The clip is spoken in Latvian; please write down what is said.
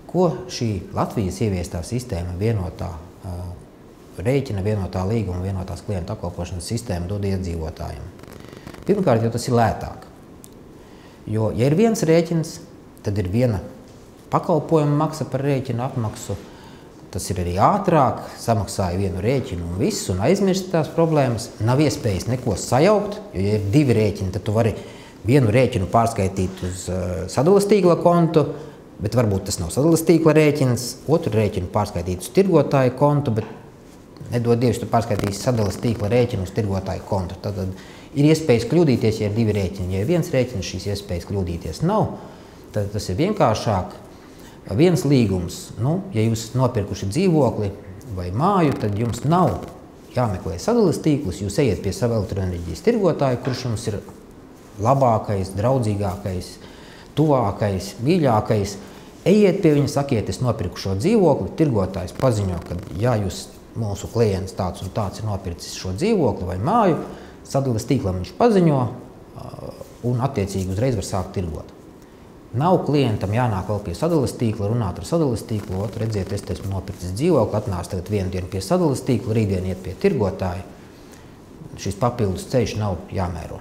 Ko šī Latvijas ieviestā sistēma, vienotā rēķina, vienotā līguma, vienotās klientu apkalpošanas sistēma dod iedzīvotājiem? Pirmkārt, jo tas ir lētāk. Jo, ja ir viens rēķins, tad ir viena pakalpojuma maksa par rēķinu apmaksu. Tas ir arī ātrāk, samaksāja vienu rēķinu un viss, un aizmirst tās problēmas. Nav iespējas neko sajaukt, jo, ja ir divi rēķini, tad tu vari vienu rēķinu pārskaitīt uz sadales tīkla kontu, bet varbūt tas nav sadales tīkla rēķins, otru rēķinu pārskaitīt uz tirgotāju kontu, bet nedod Dievs, tu pārskaitīsi sadales tīkla rēķinu uz tirgotāju kontu. Tad ir iespējas kļūdīties, ja ir divi rēķini. Ja ir viens rēķins, šīs iespējas kļūdīties nav, tad tas ir vienkāršāk. Viens līgums, ja jūs nopirkuši dzīvokli vai māju, tad jums nav jāmeklē sadales tīklus, jūs ejiet pie sava elektroenerģijas tirgotāja, kurš jums ir labākais, draudzīgākais, tuvākais, mīļākais. Ejiet pie viņa, sakiet, es nopirku šo dzīvokli, tirgotājs paziņo, ka ja jūs, mūsu klients tāds un tāds ir nopircis šo dzīvokli vai māju, sadales tīklam viņš paziņo un attiecīgi uzreiz var sākt tirgot. Nav klientam jānāk vēl pie sadales tīkla, runāt ar sadales tīklu, redziet, es esmu nopircis dzīvokli, atnāc tagad vienu dienu pie sadales tīkla, rītdien iet pie tirgotāja. Šis papildus ceļš nav jāmēro.